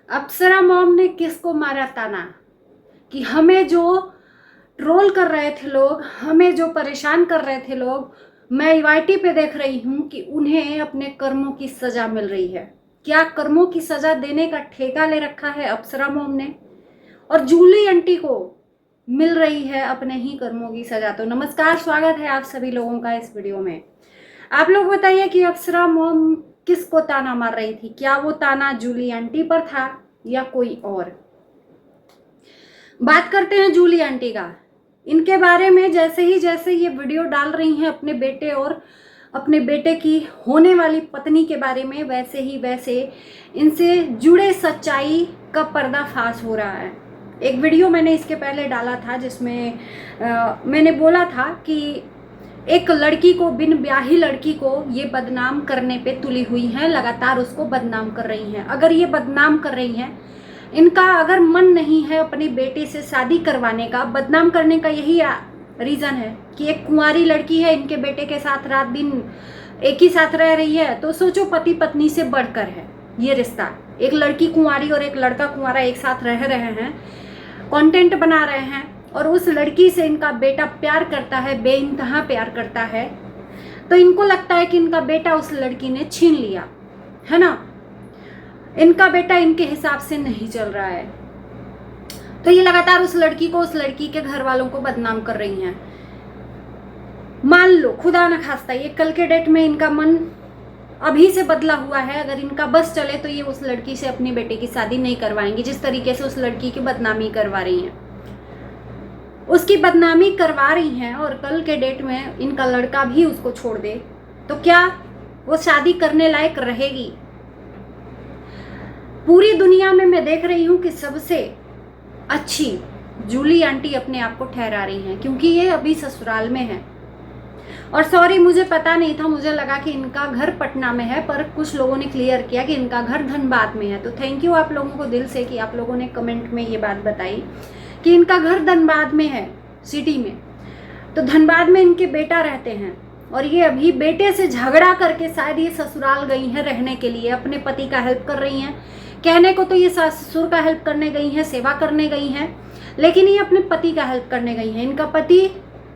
अप्सरा mom ने किसको मारा ताना कि हमें जो ट्रोल कर रहे थे लोग, हमें जो परेशान कर रहे थे लोग, मैं यूआईटी पे देख रही हूँ कि उन्हें अपने कर्मों की सजा मिल रही है। क्या कर्मों की सजा देने का ठेका ले रखा है अप्सरा मॉम ने, और जूली आंटी को मिल रही है अपने ही कर्मों की सजा। तो नमस्कार, स्वागत है आप सभी लोगों का इस वीडियो में। आप लोग बताइए कि अप्सरा मॉम किसको ताना मार रही थी? क्या वो ताना जूली आंटी पर था या कोई और? बात करते हैं जूली आंटी का। इनके बारे में जैसे ये वीडियो डाल रही हैं अपने बेटे और अपने बेटे की होने वाली पत्नी के बारे में, वैसे इनसे जुड़े सच्चाई का पर्दाफाश हो रहा है। एक वीडियो मैंने इसके पहले डाला था जिसमें मैंने बोला था कि एक लड़की को, बिन ब्याही लड़की को ये बदनाम करने पे तुली हुई हैं, लगातार उसको बदनाम कर रही हैं। अगर ये बदनाम कर रही हैं, इनका अगर मन नहीं है अपने बेटे से शादी करवाने का, बदनाम करने का यही रीज़न है कि एक कुंवारी लड़की है, इनके बेटे के साथ रात दिन एक ही साथ रह रही है, तो सोचो पति पत्नी से बढ़कर है ये रिश्ता। एक लड़की कुंवारी और एक लड़का कुंवारा एक साथ रह रहे हैं, कंटेंट बना रहे हैं, और उस लड़की से इनका बेटा प्यार करता है, बेइंतहा प्यार करता है। तो इनको लगता है कि इनका बेटा उस लड़की ने छीन लिया है ना। इनका बेटा इनके हिसाब से नहीं चल रहा है, तो ये लगातार उस लड़की को, उस लड़की के घर वालों को बदनाम कर रही हैं। मान लो खुदा न खास्ता ये कल के डेट में इनका मन अभी से बदला हुआ है, अगर इनका बस चले तो ये उस लड़की से अपने बेटे की शादी नहीं करवाएंगी, जिस तरीके से उस लड़की की बदनामी करवा रही हैं। उसकी बदनामी करवा रही हैं, और कल के डेट में इनका लड़का भी उसको छोड़ दे तो क्या वो शादी करने लायक रहेगी? पूरी दुनिया में मैं देख रही हूं कि सबसे अच्छी जूली आंटी अपने आप को ठहरा रही हैं, क्योंकि ये अभी ससुराल में है। और सॉरी, मुझे पता नहीं था, मुझे लगा कि इनका घर पटना में है, पर कुछ लोगों ने क्लियर किया कि इनका घर धनबाद में है। तो थैंक यू आप लोगों को दिल से कि आप लोगों ने कमेंट में ये बात बताई कि इनका घर धनबाद में है, सिटी में। तो धनबाद में इनके बेटा रहते हैं, और ये अभी बेटे से झगड़ा करके शायद ये ससुराल गई हैं रहने के लिए, अपने पति का हेल्प कर रही हैं। कहने को तो ये सास ससुर का हेल्प करने गई हैं, सेवा करने गई हैं, लेकिन ये अपने पति का हेल्प करने गई हैं। इनका पति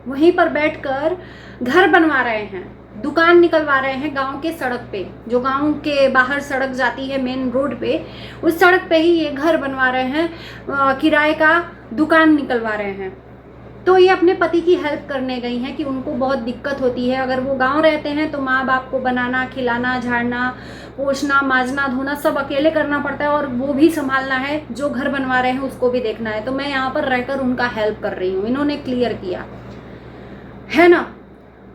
वहीं पर बैठकर घर बनवा रहे हैं, दुकान निकलवा रहे हैं गांव के सड़क पे, जो गांव के बाहर सड़क जाती है मेन रोड पे, उस सड़क पे ही ये घर बनवा रहे हैं, किराए का दुकान निकलवा रहे हैं। तो ये अपने पति की हेल्प करने गई हैं कि उनको बहुत दिक्कत होती है। अगर वो गांव रहते हैं तो माँ बाप को बनाना, खिलाना, झाड़ना, पोछना, माजना, धोना सब अकेले करना पड़ता है, और वो भी संभालना है, जो घर बनवा रहे हैं उसको भी देखना है। तो मैं यहाँ पर रहकर उनका हेल्प कर रही हूँ, इन्होंने क्लियर किया है ना।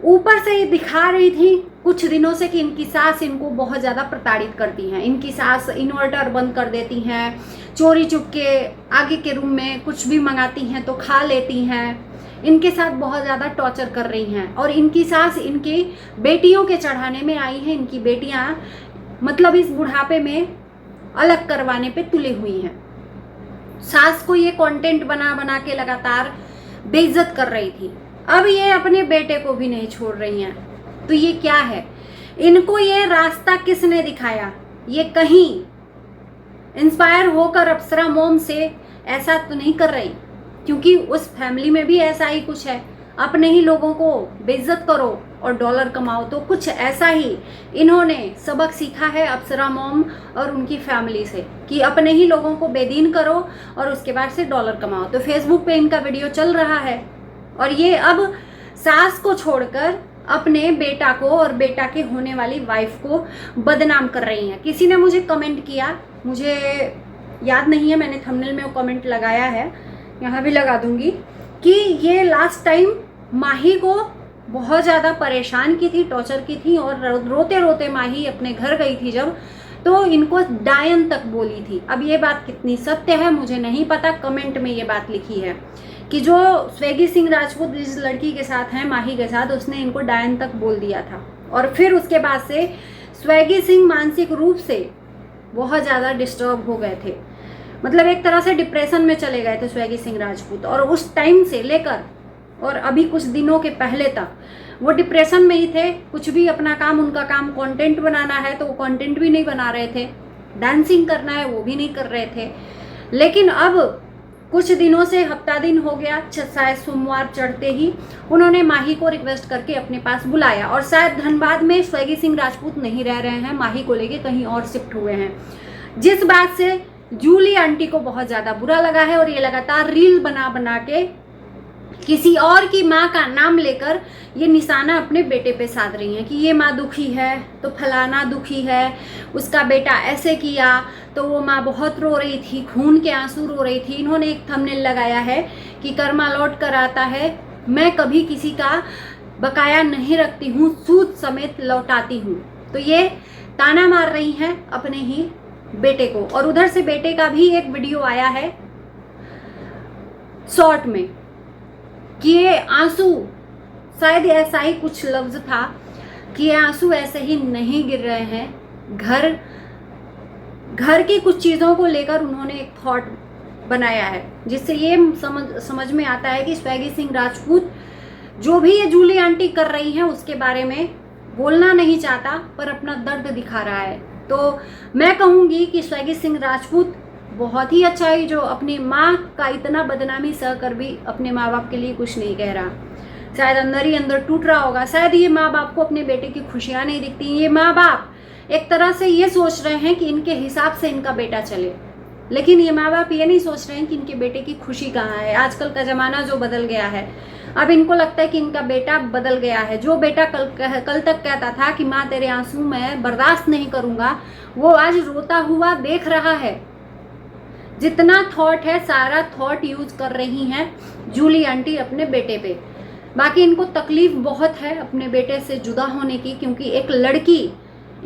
ऊपर से ये दिखा रही थी कुछ दिनों से कि इनकी सास इनको बहुत ज़्यादा प्रताड़ित करती हैं। इनकी सास इन्वर्टर बंद कर देती हैं, चोरी चुप के आगे के रूम में कुछ भी मंगाती हैं तो खा लेती हैं, इनके साथ बहुत ज़्यादा टॉर्चर कर रही हैं। और इनकी सास इनकी बेटियों के चढ़ाने में आई हैं, इनकी बेटियां मतलब इस बुढ़ापे में अलग करवाने पे तुली हुई हैं। सास को ये कंटेंट बना बना के लगातार बेइज्जत कर रही थी। अब ये अपने बेटे को भी नहीं छोड़ रही हैं। तो ये क्या है? इनको ये रास्ता किसने दिखाया? ये कहीं इंस्पायर होकर अप्सरा मॉम से ऐसा तो नहीं कर रही, क्योंकि उस फैमिली में भी ऐसा ही कुछ है, अपने ही लोगों को बेइज्जत करो और डॉलर कमाओ। तो कुछ ऐसा ही इन्होंने सबक सीखा है अप्सरा मॉम और उनकी फैमिली से, कि अपने ही लोगों को बेदीन करो और उसके बाद से डॉलर कमाओ। तो फेसबुक पे इनका वीडियो चल रहा है, और ये अब सास को छोड़कर अपने बेटा को और बेटा के होने वाली वाइफ को बदनाम कर रही हैं। किसी ने मुझे कमेंट किया, मुझे याद नहीं है, मैंने थंबनेल में वो कमेंट लगाया है, यहाँ भी लगा दूंगी, कि ये लास्ट टाइम माही को बहुत ज़्यादा परेशान की थी, टॉर्चर की थी, और रोते रोते माही अपने घर गई थी जब, तो इनको डायन तक बोली थी। अब ये बात कितनी सत्य है मुझे नहीं पता, कमेंट में ये बात लिखी है कि जो स्वेगी सिंह राजपूत जिस लड़की के साथ हैं, माही के साथ, उसने इनको डायन तक बोल दिया था। और फिर उसके बाद से स्वेगी सिंह मानसिक रूप से बहुत ज़्यादा डिस्टर्ब हो गए थे, मतलब एक तरह से डिप्रेशन में चले गए थे स्वेगी सिंह राजपूत। और उस टाइम से लेकर और अभी कुछ दिनों के पहले तक वो डिप्रेशन में ही थे। कुछ भी अपना काम, उनका काम कंटेंट बनाना है तो वो कंटेंट भी नहीं बना रहे थे, डांसिंग करना है वो भी नहीं कर रहे थे। लेकिन अब कुछ दिनों से, हफ्ता दिन हो गया, शायद सोमवार चढ़ते ही उन्होंने माही को रिक्वेस्ट करके अपने पास बुलाया, और शायद धनबाद में स्वैगी सिंह राजपूत नहीं रह रहे हैं, माही को लेके कहीं और शिफ्ट हुए हैं, जिस बात से जूली आंटी को बहुत ज़्यादा बुरा लगा है। और ये लगातार रील बना बना के किसी और की माँ का नाम लेकर ये निशाना अपने बेटे पे साध रही हैं कि ये माँ दुखी है तो फलाना दुखी है, उसका बेटा ऐसे किया तो वो माँ बहुत रो रही थी, खून के आंसू रो रही थी। इन्होंने एक थंबनेल लगाया है कि कर्मा लौट कर आता है, मैं कभी किसी का बकाया नहीं रखती हूँ, सूद समेत लौटाती हूँ। तो ये ताना मार रही हैं अपने ही बेटे को। और उधर से बेटे का भी एक वीडियो आया है शॉर्ट में कि ये आंसू, शायद ऐसा ही कुछ लफ्ज था कि ये आंसू ऐसे ही नहीं गिर रहे हैं, घर की कुछ चीज़ों को लेकर उन्होंने एक थॉट बनाया है, जिससे ये समझ में आता है कि स्वैगी सिंह राजपूत जो भी ये जूली आंटी कर रही हैं उसके बारे में बोलना नहीं चाहता, पर अपना दर्द दिखा रहा है। तो मैं कहूँगी कि स्वैगी सिंह राजपूत बहुत ही अच्छा है, जो अपनी माँ का इतना बदनामी सह कर भी अपने माँ बाप के लिए कुछ नहीं कह रहा। शायद अंदर ही अंदर टूट रहा होगा, शायद ये माँ बाप को अपने बेटे की खुशियाँ नहीं दिखती। ये माँ बाप एक तरह से ये सोच रहे हैं कि इनके हिसाब से इनका बेटा चले, लेकिन ये माँ बाप ये नहीं सोच रहे हैं कि इनके बेटे की खुशी कहाँ है। आजकल का ज़माना जो बदल गया है, अब इनको लगता है कि इनका बेटा बदल गया है। जो बेटा कल तक कहता था कि माँ तेरे आंसू मैं बर्दाश्त नहीं करूँगा, वो आज रोता हुआ देख रहा है। जितना थॉट है सारा थॉट यूज कर रही हैं जूली आंटी अपने बेटे पे। बाकी इनको तकलीफ बहुत है अपने बेटे से जुदा होने की, क्योंकि एक लड़की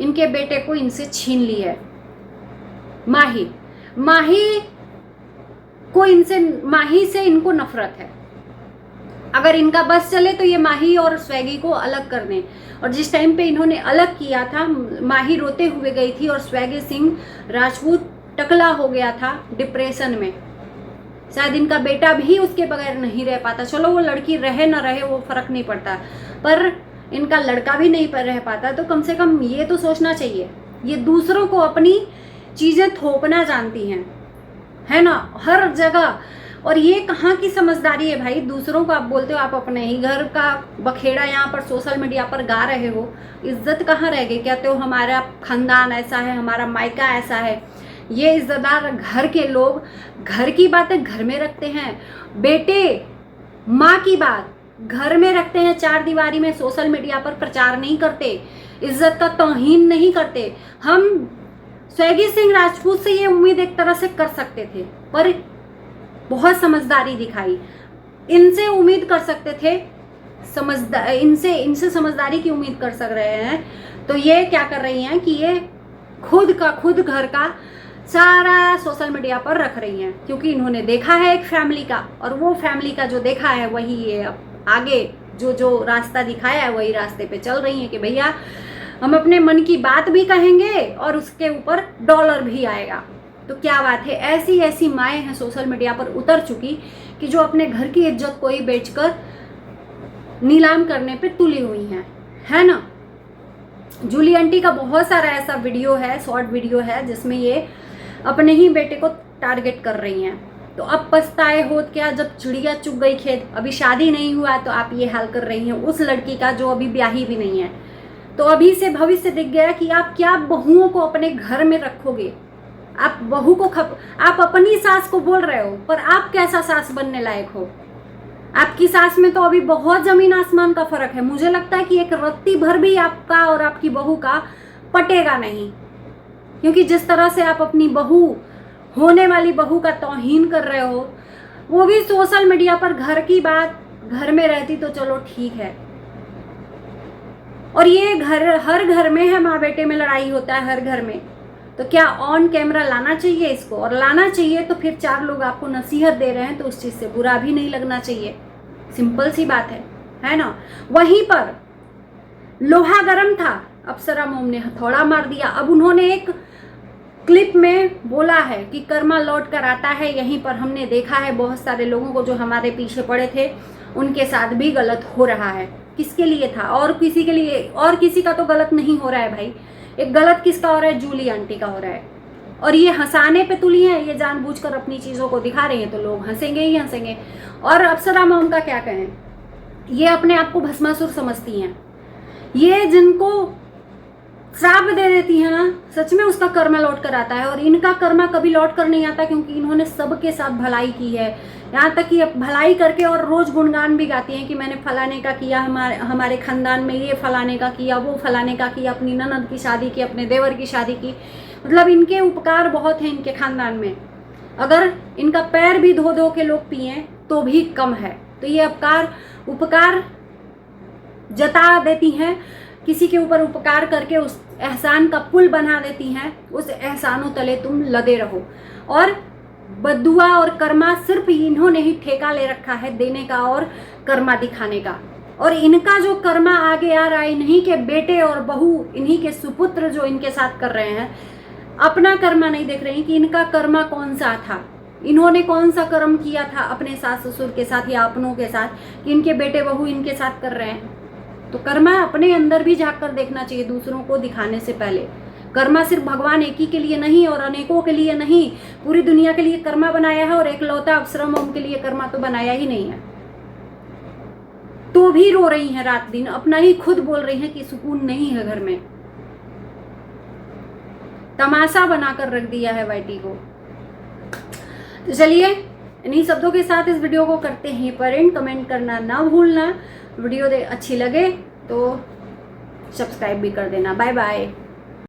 इनके बेटे को इनसे छीन ली है। माही से इनको नफरत है। अगर इनका बस चले तो ये माही और स्वैगी को अलग कर दें। और जिस टाइम पे इन्होंने अलग किया था, माही रोते हुए गई थी और स्वैगी सिंह राजपूत टकला हो गया था डिप्रेशन में। शायद इनका बेटा भी उसके बगैर नहीं रह पाता। चलो वो लड़की रहे ना रहे वो फर्क नहीं पड़ता, पर इनका लड़का भी नहीं रह पाता। तो कम से कम ये तो सोचना चाहिए। ये दूसरों को अपनी चीजें थोपना जानती हैं, है ना, हर जगह। और ये कहाँ की समझदारी है भाई? दूसरों को आप बोलते हो, आप अपने ही घर का बखेड़ा यहाँ पर सोशल मीडिया पर गा रहे हो, इज्जत कहाँ रह गई? कहते हो हमारा खानदान ऐसा है, हमारा मायका ऐसा है। ये इज्जतदार घर के लोग घर की बातें घर में रखते हैं, बेटे माँ की बात घर में रखते हैं, चार दीवारी में सोशल मीडिया पर प्रचार नहीं करते, इज्जत का तौहीन नहीं करते। हम स्वैगी सिंह राजपूत से ये उम्मीद एक तरह से कर सकते थे, पर बहुत समझदारी दिखाई। इनसे उम्मीद कर सकते थे इनसे समझदारी की उम्मीद कर सक रहे हैं। तो ये क्या कर रही हैं कि ये खुद घर का सारा सोशल मीडिया पर रख रही हैं, क्योंकि इन्होंने देखा है एक फैमिली का, और वो फैमिली का जो देखा है वही ये आगे जो रास्ता दिखाया है वही रास्ते पे चल रही हैं कि भैया हम अपने मन की बात भी कहेंगे और उसके ऊपर डॉलर भी आएगा। तो क्या बात है, ऐसी ऐसी माएँ हैं सोशल मीडिया पर उतर चुकी कि जो अपने घर की इज्जत को ही बेचकर नीलाम करने पे तुली हुई हैं, है ना। जूली आंटी का बहुत सारा ऐसा वीडियो है, शॉर्ट वीडियो है, जिसमें ये अपने ही बेटे को टारगेट कर रही हैं। तो अब पछताए होत क्या, जब चिड़िया चुग गई खेत। अभी शादी नहीं हुआ तो आप ये हाल कर रही हैं उस लड़की का जो अभी ब्याही भी नहीं है। तो अभी से भविष्य दिख गया कि आप क्या बहुओं को अपने घर में रखोगे। आप बहू को आप अपनी सास को बोल रहे हो, पर आप कैसा सास बनने लायक हो? आपकी सास में तो अभी बहुत जमीन आसमान का फर्क है। मुझे लगता है कि एक रत्ती भर भी आपका और आपकी बहू का पटेगा नहीं, क्योंकि जिस तरह से आप अपनी बहू, होने वाली बहू का तौहीन कर रहे हो, वो भी सोशल मीडिया पर। घर की बात घर में रहती तो चलो ठीक है, और ये हर घर में है, माँ बेटे में लड़ाई होता है हर घर में। तो क्या ऑन कैमरा लाना चाहिए इसको? और लाना चाहिए तो फिर चार लोग आपको नसीहत दे रहे हैं तो उस चीज़ से बुरा भी नहीं लगना चाहिए। सिंपल सी बात है ना। वहीं पर लोहा गर्म था, अप्सरा मोम ने हथौड़ा मार दिया। अब उन्होंने एक क्लिप में बोला है कि कर्मा लौट कर आता है। यहीं पर हमने देखा है बहुत सारे लोगों को जो हमारे पीछे पड़े थे उनके साथ भी गलत हो रहा है। किसके लिए था? और किसी के लिए, और किसी का तो गलत नहीं हो रहा है भाई। एक गलत किसका हो रहा है? जूली आंटी का हो रहा है। और ये हंसाने पे तुली हैं, ये जानबूझकर अपनी चीज़ों को दिखा रही हैं, तो लोग हंसेंगे ही हंसेंगे। और अप्सरा मॉम का क्या कहें, ये अपने आप को भस्मासुर समझती हैं। ये जिनको श्राप दे देती है ना, सच में उसका कर्मा लौट कर आता है। और इनका कर्मा कभी लौट कर नहीं आता, क्योंकि इन्होंने सबके साथ भलाई की है। यहाँ तक कि भलाई करके और रोज गुणगान भी गाती हैं कि मैंने फलाने का किया, हमारे खानदान में ये फलाने का किया, वो फलाने का किया, अपनी ननद की शादी की, अपने देवर की शादी की। मतलब इनके उपकार बहुत हैं इनके खानदान में। अगर इनका पैर भी धो धो के लोग पिए तो भी कम है। तो ये उपकार जता देती हैं, किसी के ऊपर उपकार करके उस एहसान का पुल बना देती हैं। उस एहसानों तले तुम लदे रहो। और बद्दुआ और कर्मा सिर्फ इन्होंने ही ठेका ले रखा है देने का और कर्मा दिखाने का। और इनका जो कर्मा आगे आ रहा है, इन्हीं के बेटे और बहू, इन्हीं के सुपुत्र जो इनके साथ कर रहे हैं, अपना कर्मा नहीं देख रहे हैं कि इनका कर्मा कौन सा था, इन्होंने कौन सा कर्म किया था अपने सास ससुर के साथ या अपनों के साथ, कि इनके बेटे बहू इनके साथ कर रहे हैं। तो कर्मा अपने अंदर भी झांक कर देखना चाहिए दूसरों को दिखाने से पहले। कर्मा सिर्फ भगवान एक ही के लिए नहीं और अनेकों के लिए नहीं, पूरी दुनिया के लिए कर्मा बनाया है। और एकलौता अप्सरा मॉम के लिए कर्मा तो बनाया ही नहीं है। तो भी रो रही हैं रात दिन, अपना ही खुद बोल रही हैं कि सुकून नहीं है घर में। तमाशा बनाकर रख दिया है वाइटी को। तो चलिए इन्हीं शब्दों के साथ इस वीडियो को करते हैं पर एंड। कमेंट करना ना भूलना। वीडियो अच्छी लगे तो सब्सक्राइब भी कर देना। Bye bye.